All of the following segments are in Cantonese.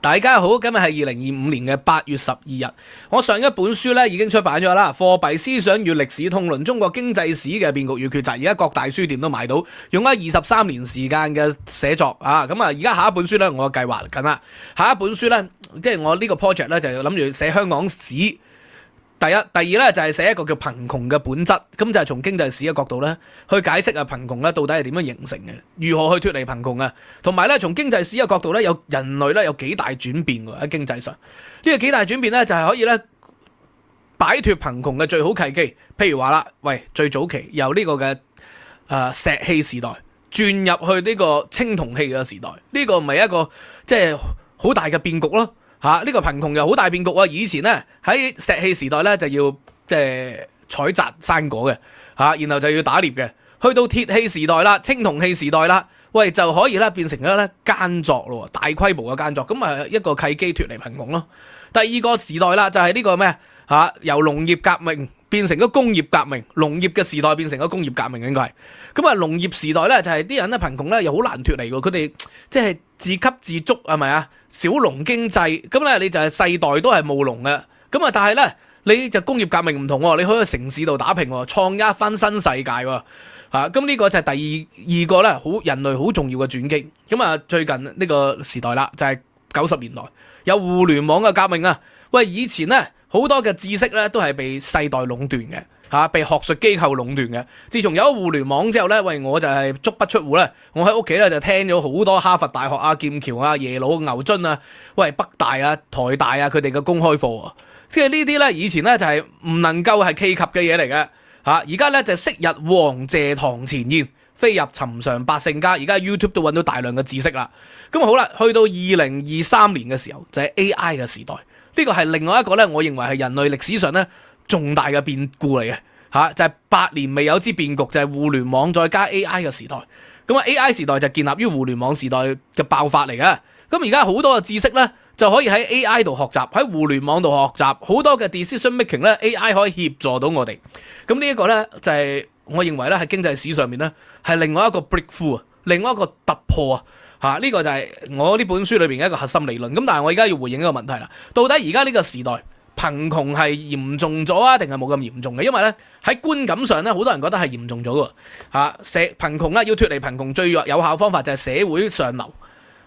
大家好，今日係2025年嘅8月12日。我上一本書咧已經出版咗啦，《貨幣思想與歷史通論：中國經濟史嘅變局與抉擇》，而家各大書店都買到，用咗23年時間嘅寫作啊。咁啊，而家下一本書咧，我計劃緊啦。下一本書咧，即係我呢個 project 咧，就諗住寫香港史。第一、第二咧就係寫一個叫貧窮嘅本質，咁就係從經濟史嘅角度咧去解釋貧窮咧到底係點樣形成嘅，如何去脫離貧窮啊，同埋咧從經濟史嘅角度咧有人類咧有幾大轉變喎喺經濟上，呢個幾大轉變咧就係可以咧擺脫貧窮嘅最好契機。譬如話啦，喂，最早期由呢個嘅石器時代轉入去呢個青銅器嘅時代，呢個唔係一個即係好大嘅變局咯。呢個貧窮又好大變局啊！以前咧喺石器時代咧就要即係採摘生果嘅，然後就要打獵嘅。去到鐵器時代啦、青銅器時代啦，喂就可以咧變成咗咧耕作咯，大規模嘅耕作，咁啊一個契機脫離貧窮咯。第二個時代啦就係呢個咩由農業革命變成咗工業革命，農業嘅時代變成咗工業革命應該係。咁啊農業時代咧就係啲人咧貧窮咧又好難脫離喎，佢哋即係自給自足係咪啊？小農經濟，咁咧你就係世代都係務農嘅，咁啊但係咧你就工業革命唔同喎，你可以去城市度打拼喎，創一番新世界喎，咁呢個就係第二個咧好人類好重要嘅轉機。咁啊最近呢個時代啦，就係90年代有互聯網嘅革命啊，喂以前咧好多嘅知識咧都係被世代壟斷嘅。被學術機構壟斷嘅。自從有咗互聯網之後咧，喂，我就係足不出戶咧。我喺屋企咧就聽咗好多哈佛大學啊、劍橋啊、耶魯、牛津啊、喂北大啊、台大啊佢哋嘅公開課啊。即係呢啲咧以前咧就係唔能夠係企及嘅嘢嚟嘅。而家咧就昔日王謝堂前燕，飛入尋常百姓家。而家 YouTube 都揾到大量嘅知識啦。咁好啦，去到2023年嘅時候就係 AI 嘅時代。呢個係另外一個咧，我認為係人類歷史上咧重大嘅變故嚟嘅，就係百年未有之變局，就係互聯網再加 AI 嘅時代。咁啊 AI 時代就建立於互聯網時代嘅爆發嚟嘅。咁而家好多嘅知識咧就可以喺 AI 度學習，喺互聯網度學習，好多嘅 decision making 咧 AI 可以協助到我哋。咁呢一個咧就係我認為咧喺經濟史上面咧係另外一個 breakthrough 啊，另外一個突破啊。呢個就係我呢本書裏邊嘅一個核心理論。咁但係我而家要回應一個問題啦，到底而家呢個時代貧窮係嚴重咗啊，定係冇咁嚴重嘅？因為咧喺觀感上咧，好多人覺得係嚴重咗嘅。貧窮啦，要脫離貧窮最有效方法就係社會上流，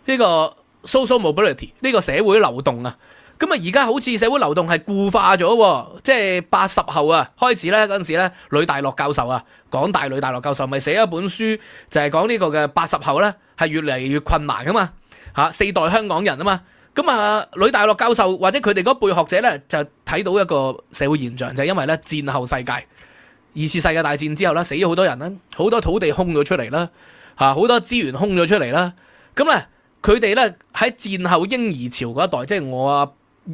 呢個 social mobility， 呢個社會流動啊。咁啊，而家好似社會流動係固化咗，即係80後啊開始咧嗰陣時咧，呂大樂教授啊，港大呂大樂教授咪寫一本書，就係講呢個嘅80後咧係越嚟越困難噶嘛，四代香港人啊嘛。咁啊，呂大樂教授或者佢哋嗰輩學者咧，就睇到一個社會現象，就係因為咧戰後世界、2次世界大戰之後咧，死咗好多人啦，好多土地空咗出嚟啦，好多資源空咗出嚟啦。咁咧，佢哋咧喺戰後嬰兒潮嗰一代，即係我阿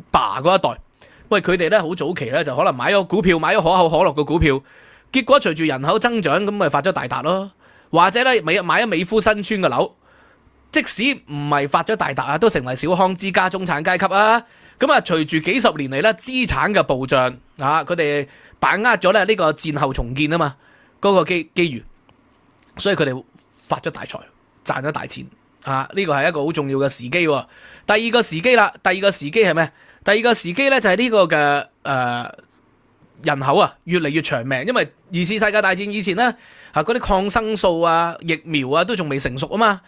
爸嗰一代，喂，佢哋咧好早期咧就可能買咗股票，買咗可口可樂嘅股票，結果隨住人口增長，咁咪發咗大達咯。或者咧買咗美孚新村嘅樓。即使唔係發咗大達啊，都成為小康之家、中產階級啊！咁啊，隨住幾十年嚟咧資產嘅暴漲佢哋把握咗咧呢個戰後重建啊嘛，嗰個機遇，所以佢哋發咗大財，賺咗大錢呢個係一個好重要嘅時機。第二個時機啦，第二個時機係咩？第二個時機咧就係呢個嘅人口啊越嚟越長命，因為2次世界大戰以前咧嗰啲抗生素啊、疫苗啊都仲未成熟啊嘛。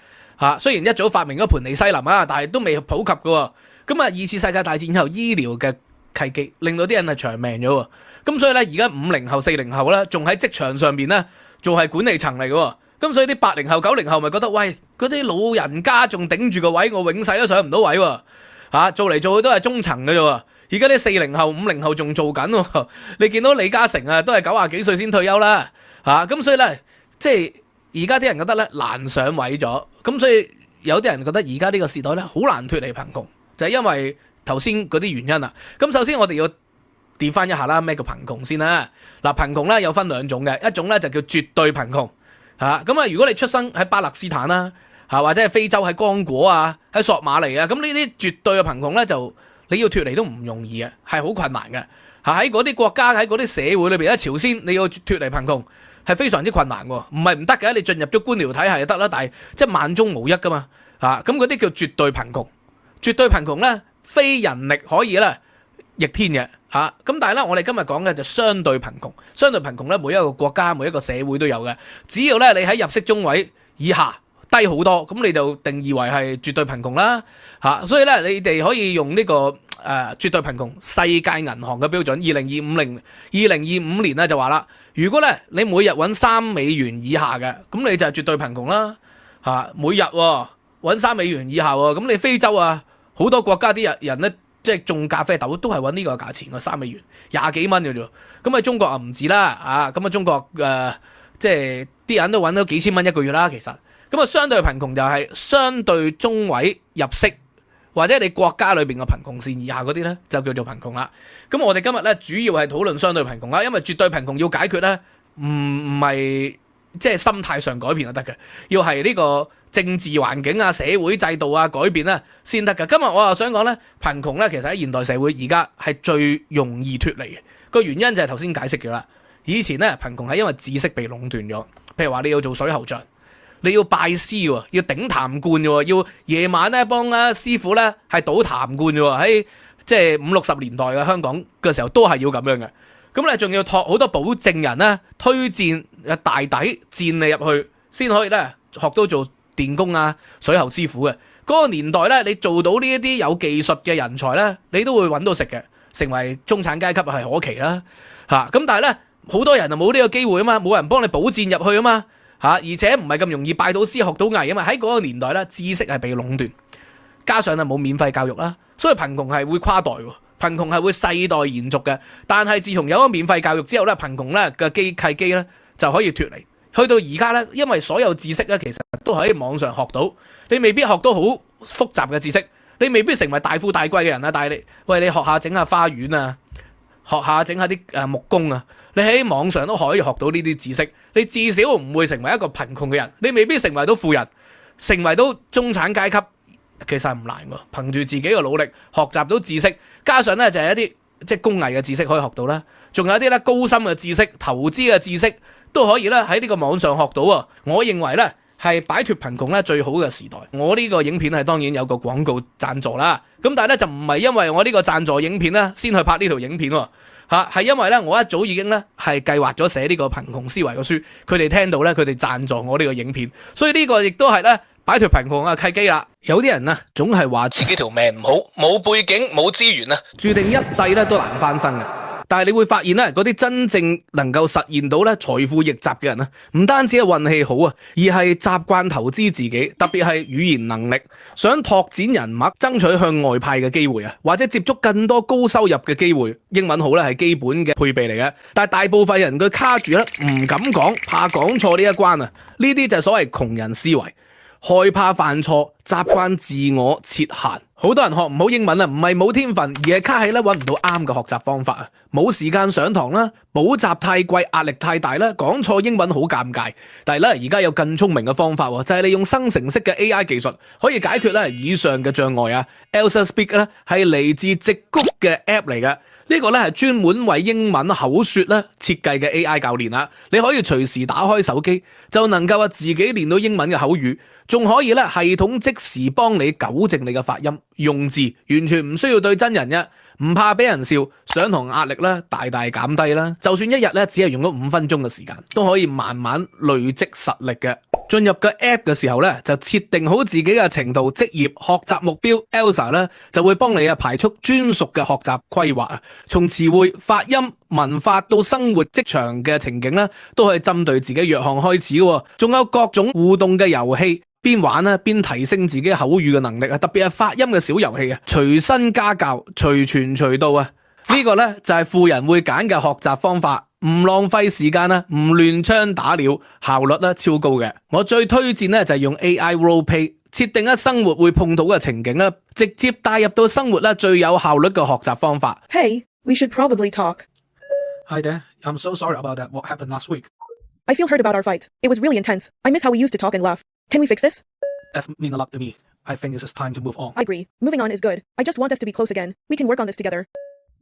雖然一早發明咗盤尼西林啊，但係都未普及嘅。咁啊，2次世界大戰後醫療嘅契機，令到啲人係長命咗。咁所以咧，而家50後、40後咧，仲喺職場上邊咧，仲係管理層嚟嘅。咁所以啲80後、90後咪覺得，喂，嗰啲老人家仲頂住個位，我永世都上唔到位喎。做嚟做去都係中層嘅啫。而家啲40後、50後仲做緊。你見到李嘉誠啊，都係90幾歲先退休啦。咁所以咧，即係。而家啲人覺得咧難上位咗，咁所以有啲人覺得而家呢個時代咧好難脫離貧窮，就係因為頭先嗰啲原因啊。咁首先我哋要跌翻一下啦，咩叫貧窮先啦？嗱，貧窮咧有分兩種嘅，一種咧就叫絕對貧窮咁啊。如果你出生喺巴勒斯坦啦或者係非洲喺剛果啊、喺索馬里啊，咁呢啲絕對嘅貧窮咧就你要脫離都唔容易嘅，係好困難嘅喺嗰啲國家喺嗰啲社會裏邊，喺朝鮮你要脫離貧窮係非常之困難喎，唔係唔得嘅，你進入咗官僚體系就得啦，但係即係萬中無一噶嘛咁嗰啲叫絕對貧窮。絕對貧窮咧，非人力可以咧逆天嘅嚇。咁但係咧，我哋今日講嘅就相對貧窮。相對貧窮咧，每一個國家、每一個社會都有嘅。只要咧你喺入息中位以下低好多，咁你就定義為係絕對貧窮啦嚇。所以咧，你哋可以用呢個絕對貧窮世界銀行嘅標準，2025年咧就話啦，如果咧你每日揾$3以下嘅，咁你就係絕對貧窮啦嚇。每日揾$3以下喎，咁你非洲啊好多國家啲人咧，即係種咖啡豆都係揾呢個價錢嘅$3，廿幾蚊嘅啫。咁喺中國啊唔止啦咁啊中國即係啲人都揾到幾千蚊一個月啦，其實。咁啊，相對貧窮就係相對中位入息，或者你國家裏邊嘅貧窮線以下嗰啲咧，就叫做貧窮啦。咁我哋今日咧主要係討論相對貧窮啦，因為絕對貧窮要解決咧，唔係即係心態上改變就得嘅，要係呢個政治環境啊、社會制度啊改變咧先得嘅。今日我又想講咧，貧窮咧其實喺現代社會而家係最容易脫離嘅，個原因就係頭先解釋咗啦。以前咧貧窮係因為知識被壟斷咗，譬如話你要做水喉匠。你要拜師喎，要頂痰罐喎，要夜晚咧幫師傅咧係倒痰罐喎，喺即係50-60年代嘅香港嘅時候都係要咁樣嘅。咁咧仲要託好多保證人咧推薦大底薦你入去，先可以咧學到做電工啊、水喉師傅嘅。嗰個年代咧，你做到呢一啲有技術嘅人才咧，你都會揾到食嘅，成為中產階級係可期啦嚇。咁但係咧好多人就冇呢個機會啊嘛，冇人幫你保薦入去啊嘛。而且唔係咁容易拜到師學到藝啊嘛！喺嗰個年代咧，知識係被壟斷，加上冇免費教育啦，所以貧窮係會跨代喎，貧窮係會世代延續嘅。但係自從有咗免費教育之後咧，貧窮咧嘅契機咧就可以脫離。去到而家咧，因為所有知識咧其實都喺網上學到，你未必學到好複雜嘅知識，你未必成為大富大貴嘅人啊！但係你學下整下花園啊，學下整下啲木工啊。你喺網上都可以學到呢啲知識，你至少唔會成為一個貧窮嘅人，你未必成為到富人，成為到中產階級，其實唔難喎。憑住自己嘅努力學習到知識，加上咧就係一啲即係工藝嘅知識可以學到啦，仲有一啲咧高深嘅知識、投資嘅知識都可以咧喺呢個網上學到啊！我認為咧係擺脫貧窮咧最好嘅時代。我呢個影片係當然有個廣告贊助啦，咁但係咧就唔係因為我呢個贊助影片咧先去拍呢條影片喎。係因為咧，我一早已經咧係計劃咗寫呢個貧窮思維嘅書，佢哋聽到咧，佢哋贊助我呢個影片，所以呢個亦都係咧擺脫貧窮嘅契機啦。有啲人啊，總係話自己條命唔好，冇背景冇資源啊，注定一世咧都難翻身嘅。但係你會發現咧，嗰啲真正能夠實現到咧財富逆襲嘅人啊，唔單止係運氣好啊，而係習慣投資自己，特別係語言能力，想拓展人脈，爭取向外派嘅機會啊，或者接觸更多高收入嘅機會。英文好咧係基本嘅配備嚟嘅，但係大部分人佢卡住咧，唔敢講，怕講錯呢一關啊。呢啲就係所謂窮人思維，害怕犯錯，習慣自我設限。好多人學唔好英文啊，唔係冇天分，而係卡喺咧揾唔到啱嘅學習方法啊，冇時間上堂啦，補習太貴，壓力太大啦，講錯英文好尷尬。但係咧而家有更聰明嘅方法喎，就係利用生成式嘅 AI 技術，可以解決咧以上嘅障礙啊。Elsa Speak 咧係嚟自矽谷嘅 App 嚟嘅。呢個咧係專門為英文口說咧設計嘅 AI 教練啦，你可以隨時打開手機就能夠自己練到英文嘅口語，仲可以咧系統即時幫你糾正你嘅發音用字，完全唔需要對真人嘅，唔怕俾人笑，上堂壓力咧大大減低啦。就算一日咧只係用咗5分鐘嘅時間，都可以慢慢累積實力嘅。進入個 app 嘅時候咧，就設定好自己嘅程度、職業、學習目標 ，Elsa 咧就會幫你排出專屬嘅學習規劃啊。從詞彙、發音、文法到生活、職場嘅情景咧，都可以針對自己弱項開始嘅。仲有各種互動嘅遊戲，邊玩咧邊提升自己口語嘅能力啊！特別係發音嘅小遊戲啊，隨身家教、隨傳隨到啊！呢個咧就係富人會揀嘅學習方法。唔浪費時間啦，唔亂槍打鳥，效率咧超高嘅。我最推薦咧就係用 AI Role Play，設定生活會碰到嘅情景啦，直接帶入到生活最有效率嘅學習方法。Hey, we should probably talk. Hi there. I'm so sorry about that. What happened last week? I feel hurt about our fight. It was really intense. I miss how we used to talk and laugh. Can we fix this? That's mean a lot to me. I think it's just time to move on. I agree. Moving on is good. I just want us to be close again. We can work on this together.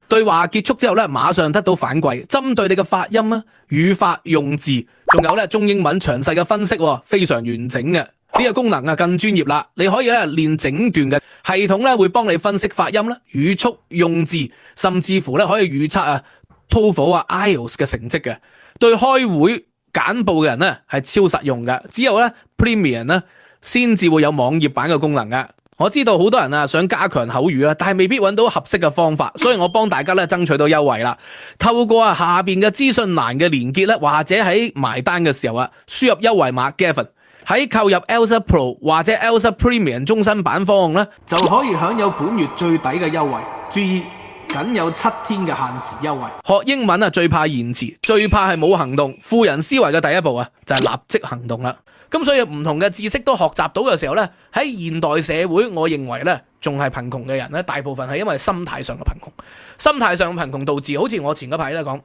對話結束之後咧，馬上得到反饋，針對你嘅發音啊、語法、用字，仲有咧中英文詳細嘅分析，非常完整嘅。呢個功能啊更專業啦，你可以咧練整段嘅系統咧會幫你分析發音啦、語速、用字，甚至乎咧可以預測啊 TOEFL 啊 IELTS 嘅成績嘅。對開會簡報嘅人咧係超實用嘅，只有咧 Premium 咧先至會有網頁版嘅功能嘅。我知道好多人啊想加強口語啊，但係未必揾到合適嘅方法，所以我幫大家咧爭取到優惠啦。透過下邊嘅資訊欄嘅連結咧，或者喺埋單嘅時候啊，輸入優惠碼 Gavin， 喺購入 ELSA Pro 或者 ELSA Premium 終身版方案咧，就可以享有本月最抵嘅優惠。注意，僅有7天嘅限時優惠。學英文啊，最怕延遲，最怕係冇行動。富人思維嘅第一步啊，就係立即行動啦。咁所以唔同嘅知識都學習到嘅時候咧，喺現代社會，我認為咧仲係貧窮嘅人咧，大部分係因為心態上嘅貧窮。心態上嘅貧窮導致，好似我前嗰排咧講，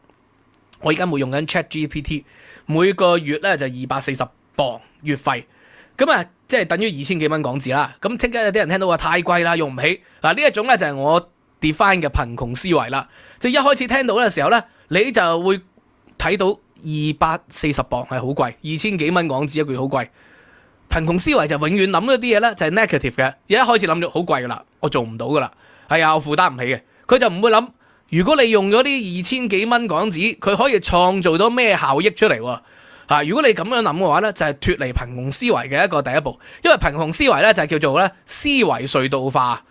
我而家冇用緊 ChatGPT， 每個月咧就240磅月費，咁啊即係等於2000幾蚊港紙啦。咁即刻有啲人聽到話太貴啦，用唔起。嗱呢一種咧就係我 define 嘅貧窮思維啦。即係一開始聽到嘅時候咧，你就會睇到240磅係好貴，2000幾蚊港紙一個月好貴。貧窮思維就永遠諗咗啲嘢咧，就係 negative 嘅。一開始諗咗好貴噶啦，我做唔到噶啦，係啊，我負擔唔起嘅。佢就唔會諗，如果你用咗啲2000幾蚊港紙，佢可以創造到咩效益出嚟喎？如果你咁樣諗嘅話咧，就係脫離貧窮思維嘅一個第一步。因為貧窮思維咧就係叫做咧思維隧道化。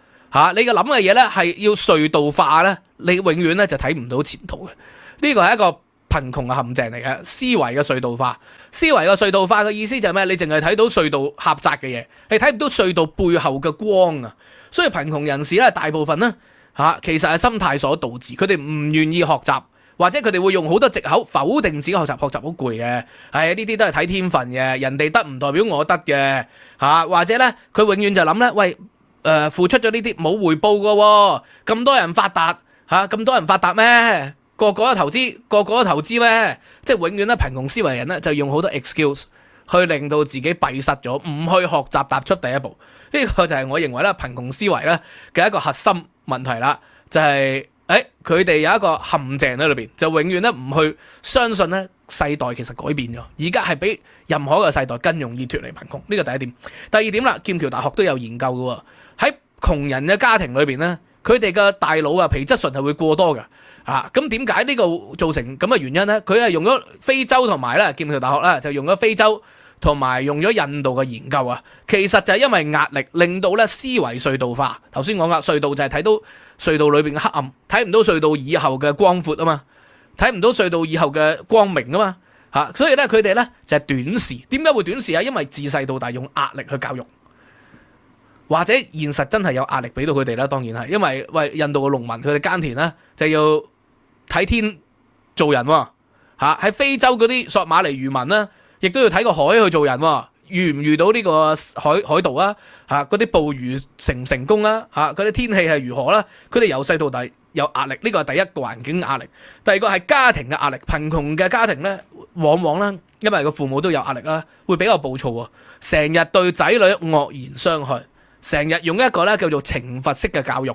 你嘅諗嘅嘢咧係要隧道化咧，你永遠咧就睇唔到前途嘅。呢個係一個貧窮嘅陷阱嚟嘅，思維嘅隧道化。思維嘅隧道化嘅意思就係咩？你淨係睇到隧道狹窄嘅嘢，你睇唔到隧道背後嘅光啊！所以貧窮人士咧，大部分咧其實係心態所導致，佢哋唔願意學習，或者佢哋會用好多藉口否定自己學習。學習好攰嘅，呢啲都係睇天分嘅，人哋得唔代表我得嘅或者咧佢永遠就諗咧，喂付出咗呢啲冇回報嘅喎，咁多人發達咁多人發達咩？個個都投資，個個都投資咩？即係永遠咧貧窮思維人咧就用好多 excuse 去令到自己閉塞咗，唔去學習踏出第一步。呢個就係我認為咧貧窮思維咧嘅一個核心問題啦，就係佢哋有一個陷阱喺裏邊，就永遠咧唔去相信咧世代其實改變咗，而家係比任何一個世代更容易脫離貧窮。呢個第一點。第二點啦，劍橋大學都有研究嘅喎，喺窮人嘅家庭裏邊咧，佢哋嘅大腦皮質醇係會過多嘅。咁點解呢個造成咁嘅原因呢？佢係用咗非洲同埋咧劍橋大學咧就用咗非洲同埋用咗印度嘅研究啊。其實就係因為壓力令到咧思維隧道化。頭先講啦，隧道就係睇到隧道裏邊嘅黑暗，睇唔到隧道以後嘅光闊啊嘛，睇唔到隧道以後嘅光明啊嘛。所以咧佢哋咧就係短視。點解會短視啊？因為自細到大用壓力去教育，或者現實真係有壓力俾到佢哋啦。當然係，因為印度嘅農民佢哋耕田咧就要睇天做人喎。喺非洲嗰啲索馬里漁民咧，亦都要睇個海去做人喎。遇唔遇到呢個海盜啊？嗰啲捕魚成唔成功啊？嗰啲天氣係如何啦？佢哋由細到大有壓力，呢個係第一個環境壓力。第二個係家庭嘅壓力。貧窮嘅家庭咧，往往咧因為個父母都有壓力啦，會比較暴躁喎，成日對仔女惡言相向，成日用一個咧叫做懲罰式嘅教育。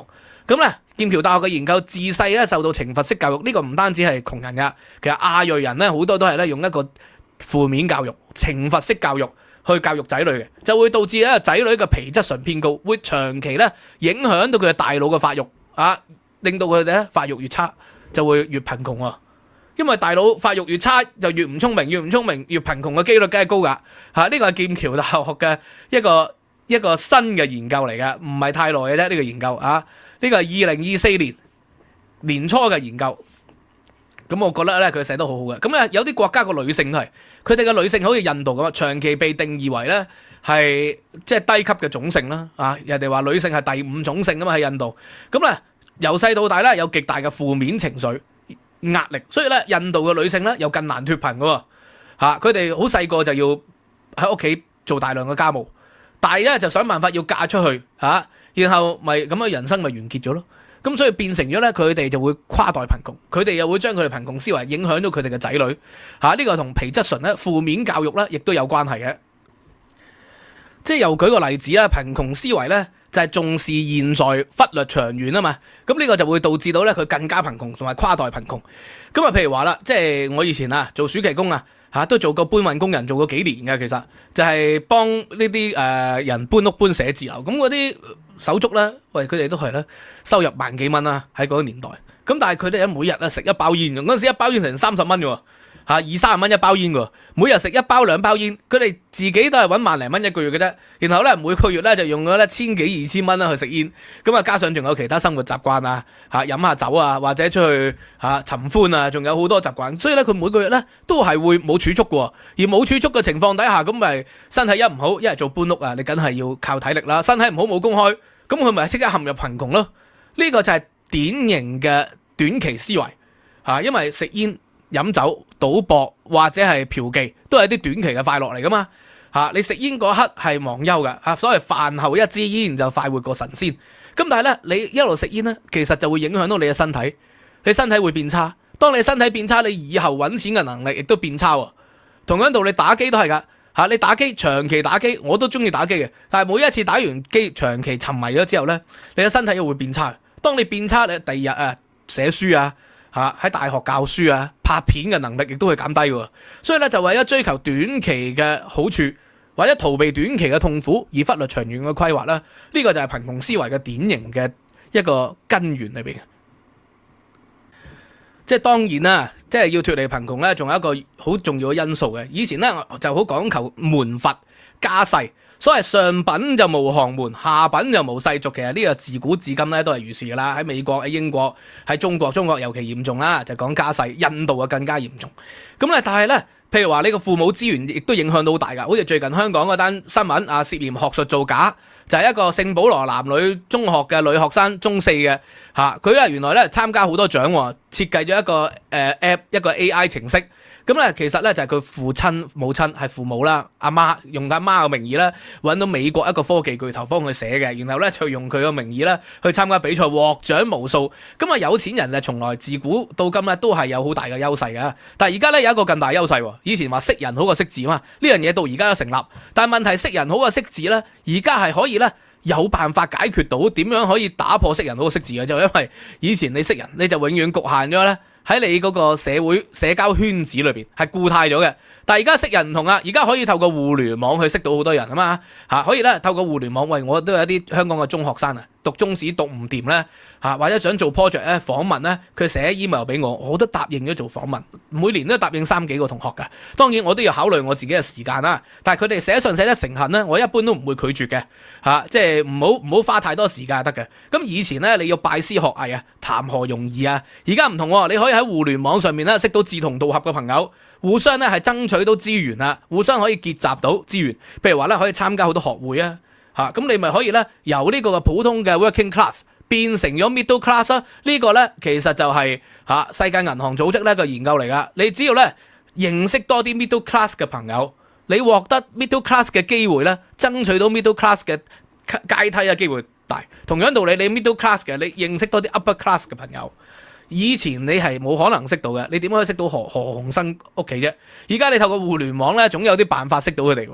咁咧，劍橋大學嘅研究自細咧受到懲罰式教育，呢個唔單止係窮人噶，其實亞裔人咧好多都係咧用一個負面教育、懲罰式教育去教育仔女嘅，就會導致咧仔女嘅皮質醇偏高，會長期咧影響到佢嘅大腦嘅發育令到佢哋咧發育越差，就會越貧窮啊！因為大腦發育越差，就越唔聰明，越唔聰明越貧窮嘅機率梗係高噶呢個係劍橋大學嘅一個新嘅研究嚟嘅，唔係太耐嘅啫。呢個研究呢個係2024年年初嘅研究。咁我覺得咧佢寫得好好嘅。咁咧有啲國家個女性都係，佢哋嘅女性好似印度咁啊，長期被定義為咧係即係低級嘅種姓啦。人哋話女性係第5種姓啊嘛，喺印度。咁咧由細到大咧有極大嘅負面情緒壓力，所以咧印度嘅女性咧又更難脫貧嘅。佢哋好細個就要喺屋企做大量嘅家務，但係咧就想辦法要嫁出去然後咪咁樣人生咪完結咗咯。咁所以變成咗咧，佢哋就會跨代貧窮，佢哋又會將佢哋貧窮思維影響到佢哋嘅仔女。呢個同皮質醇咧負面教育咧，亦都有關係嘅。即係又舉個例子啦，貧窮思維咧就係重視現在，忽略長遠啊嘛。咁呢個就會導致到咧佢更加貧窮同埋跨代貧窮。咁譬如話啦，即係我以前做暑期工都做過搬運工人，做過幾年嘅，其實就係幫呢啲人搬屋搬寫字樓。咁嗰啲手足咧，喂，佢哋都係咧收入萬幾蚊啦，喺嗰個年代。咁但係佢哋每日咧食一包煙嘅，嗰陣時一包煙成30蚊嘅喎。20-30蚊一包煙喎，每日食一包2包煙，佢哋自己都係揾萬零蚊一個月嘅啫。然後咧每個月咧就用咗1000幾2000蚊啦去食煙，咁啊加上仲有其他生活習慣啊，飲下酒啊，或者出去尋歡啊，仲有好多習慣。所以咧佢每個月咧都係會冇儲蓄嘅，而冇儲蓄嘅情況底下，咁咪身體一唔好，一係做搬屋啊，你梗係要靠體力啦。身體唔好冇工開，咁佢咪即刻陷入貧窮咯。呢個就係典型嘅短期思維因為食煙、飲酒、賭博或者係嫖妓都係啲短期嘅快樂嚟噶嘛你食煙嗰刻係忘憂噶所謂飯後一支煙就快活過神仙。咁但係咧，你一路食煙咧，其實就會影響到你嘅身體，你身體會變差。當你身體變差，你以後揾錢嘅能力亦都變差喎。同樣道理，打機都係噶你打機長期打機，我都中意打機嘅，但係每一次打完機長期沉迷咗之後咧，你嘅身體又會變差。當你變差，你第二日寫書啊喺大學教書啊，拍片嘅能力亦都會減低喎。所以咧就為咗追求短期嘅好處，或者逃避短期嘅痛苦，而忽略長遠嘅規劃啦。呢個就係貧窮思維嘅典型嘅一個根源裏邊。即係當然啦，即係要脫離貧窮咧，仲有一個好重要嘅因素嘅。以前咧就好講求門閥家世。所謂上品就無寒門，下品就無世俗。其實呢個自古至今咧都係如是噶啦。喺美國、喺英國、喺中國尤其嚴重啦，就講家世。印度啊更加嚴重。咁咧，但係咧，譬如話呢個父母資源亦都影響到好大噶。好似最近香港嗰單新聞涉嫌學術造假，就係一個聖保羅男女中學嘅女學生，中4嘅佢咧原來咧參加好多獎，設計咗一個app 一個 AI 程式。咁咧，其實咧就係佢父親、母親係父母啦，阿媽用阿媽嘅名義咧揾到美國一個科技巨頭幫佢寫嘅，然後咧就用佢嘅名義咧去參加比賽，獲獎無數。咁啊，有錢人咧從來自古到今咧都係有好大嘅優勢嘅。但係而家咧有一個更大優勢，以前話識人好過識字嘛，呢樣嘢到而家都成立。但係問題識人好過識字咧，而家係可以咧有辦法解決到點樣可以打破識人好過識字嘅，就因為以前你識人你就永遠局限咗咧。喺你嗰個社交圈子裏邊係固態咗嘅，但係而家識人唔同啦，而家可以透過互聯網去識到好多人啊嘛可以咧透過互聯網，喂，我都有一啲香港嘅中學生讀中史讀唔掂咧或者想做 project 咧訪問咧，佢寫 email 俾我都答應咗做訪問，每年都答應3幾個同學㗎。當然我都要考慮我自己嘅時間啦，但係佢哋寫信寫得誠懇咧，我一般都唔會拒絕嘅即係唔好花太多時間得嘅。咁以前咧你要拜師學藝談何容易啊，而家唔同你可以喺互聯網上面咧識到志同道合嘅朋友，互相咧係爭取到資源互相可以結集到資源。譬如話咧可以參加好多學會咁你咪可以咧由呢個嘅普通嘅 working class 變成咗 middle class 呢個咧其實就係世界銀行組織咧個研究嚟噶。你只要咧認識多啲 middle class 嘅朋友，你獲得 middle class 嘅機會咧，爭取到 middle class 嘅階梯嘅機會大。同樣道理，你 middle class 嘅，你認識多啲 upper class 嘅朋友，以前你係冇可能識到嘅。你點可以識到何鴻燊屋企啫？而家你透過互聯網咧，總有啲辦法識到佢哋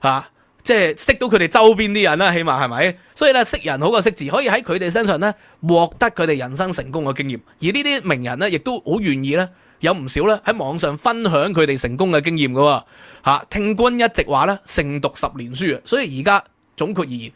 喎即係識到佢哋周邊啲人啦，起碼係咪？所以咧，識人好過識字，可以喺佢哋身上咧獲得佢哋人生成功嘅經驗。而呢啲名人咧，亦都好願意咧，有唔少咧喺網上分享佢哋成功嘅經驗㗎喎。聽君一席話咧，勝讀10年書啊！所以而家總括而言，